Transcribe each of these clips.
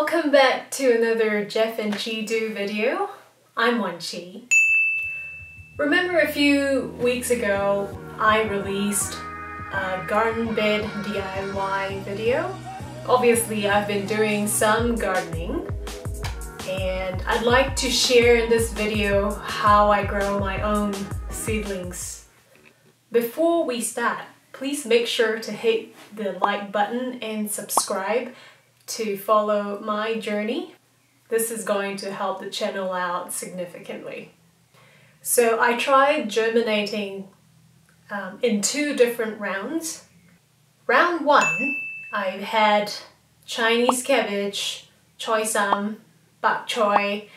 Welcome back to another Jeff and Chi Do video. I'm Wan Chi. Remember a few weeks ago I released a garden bed DIY video? Obviously I've been doing some gardening and I'd like to share in this video how I grow my own seedlings. Before we start, please make sure to hit the like button and subscribe to follow my journey. This is going to help the channel out significantly. So I tried germinating in two different rounds. Round one, I had Chinese cabbage, choy sam, bok choy,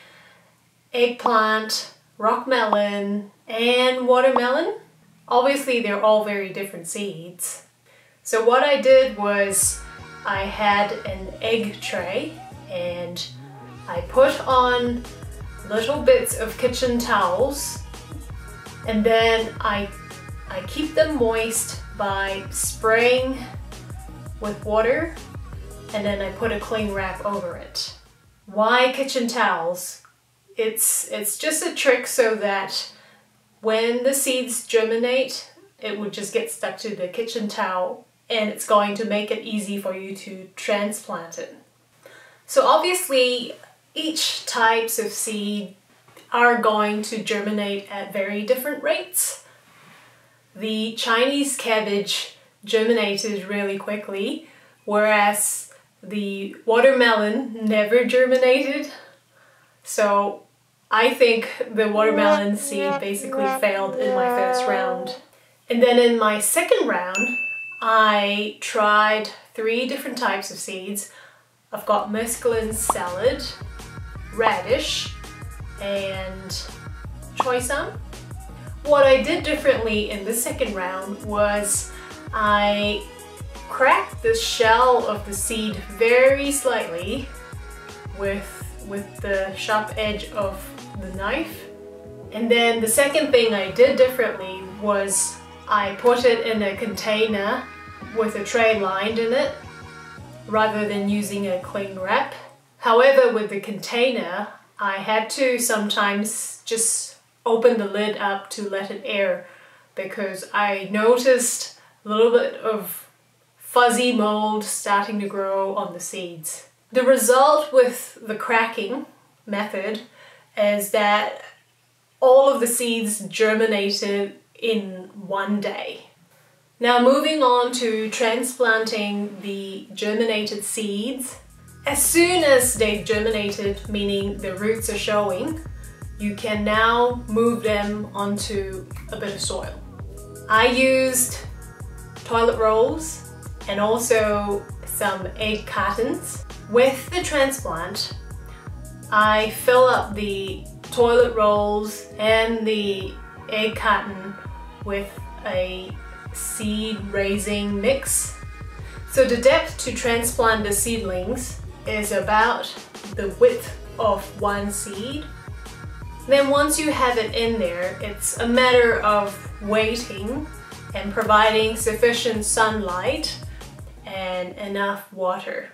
eggplant, rock melon, and watermelon. Obviously they're all very different seeds. So what I did was I had an egg tray and I put on little bits of kitchen towels and then I keep them moist by spraying with water and then I put a cling wrap over it. Why kitchen towels? It's just a trick so that when the seeds germinate, it would just get stuck to the kitchen towel and it's going to make it easy for you to transplant it. So obviously each types of seed are going to germinate at very different rates. The Chinese cabbage germinated really quickly, whereas the watermelon never germinated. So I think the watermelon seed basically failed in my first round. And then in my second round, I tried 3 different types of seeds. I've got mesclun salad, radish, and choy sam. What I did differently in the second round was I cracked the shell of the seed very slightly with the sharp edge of the knife. And then the second thing I did differently was I put it in a container with a tray lined in it rather than using a cling wrap. However, with the container, I had to sometimes just open the lid up to let it air because I noticed a little bit of fuzzy mold starting to grow on the seeds. The result with the cracking method is that all of the seeds germinated in one day. Now moving on to transplanting the germinated seeds. As soon as they've germinated, meaning the roots are showing, you can now move them onto a bit of soil. I used toilet rolls and also some egg cartons. With the transplant, I fill up the toilet rolls and the egg carton with a seed raising mix. So the depth to transplant the seedlings is about the width of one seed. Then once you have it in there, it's a matter of waiting and providing sufficient sunlight and enough water.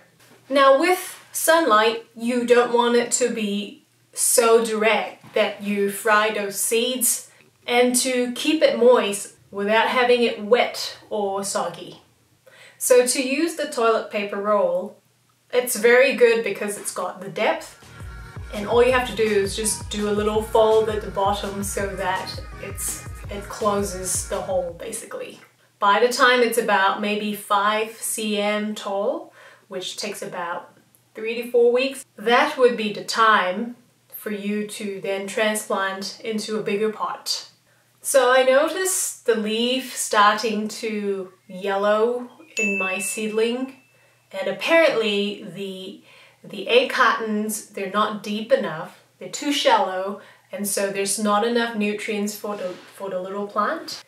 Now with sunlight, you don't want it to be so direct that you fry those seeds, and to keep it moist without having it wet or soggy. So to use the toilet paper roll, it's very good because it's got the depth and all you have to do is just do a little fold at the bottom so that it closes the hole basically. By the time it's about maybe 5 cm tall, which takes about 3 to 4 weeks, that would be the time for you to then transplant into a bigger pot. So I noticed the leaf starting to yellow in my seedling, and apparently the egg cartons, they're not deep enough, they're too shallow, and so there's not enough nutrients for the little plant.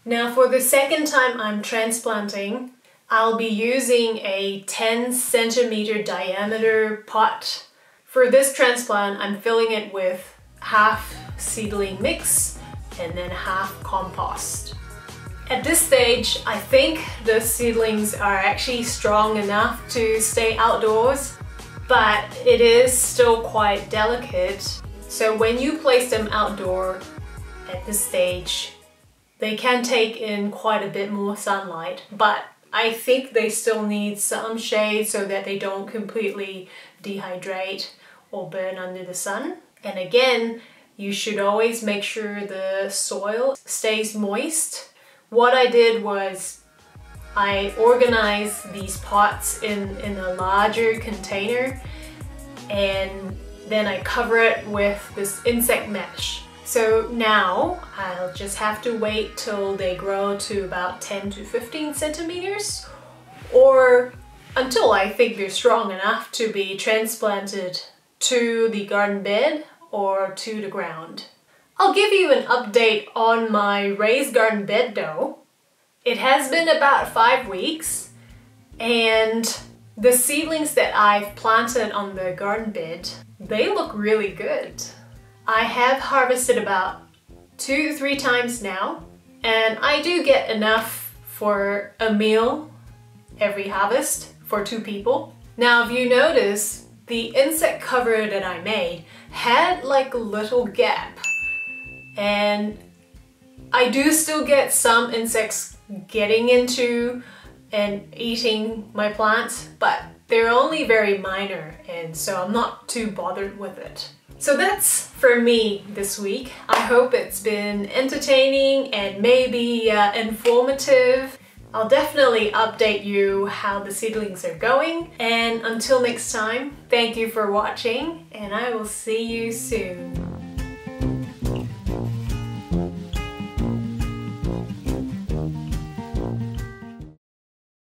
Now for the second time I'm transplanting, I'll be using a 10 centimeter diameter pot. For this transplant, I'm filling it with half seedling mix and then half compost. At this stage, I think the seedlings are actually strong enough to stay outdoors. but it is still quite delicate. So when you place them outdoor at this stage, they can take in quite a bit more sunlight, but I think they still need some shade so that they don't completely dehydrate or burn under the sun. And again, you should always make sure the soil stays moist. What I did was I organized these pots in a larger container, and then I cover it with this insect mesh. So now I'll just have to wait till they grow to about 10 to 15 centimeters, or until I think they're strong enough to be transplanted to the garden bed or to the ground. I'll give you an update on my raised garden bed though. It has been about 5 weeks, and the seedlings that I've planted on the garden bed, they look really good. I have harvested about 2 to 3 times now, and I do get enough for a meal every harvest for 2 people. Now, if you notice, the insect cover that I made had like a little gap, and I do still get some insects getting into and eating my plants, but they're only very minor, and so I'm not too bothered with it. So that's for me this week. I hope it's been entertaining and maybe informative. I'll definitely update you how the seedlings are going. And until next time, thank you for watching, and I will see you soon.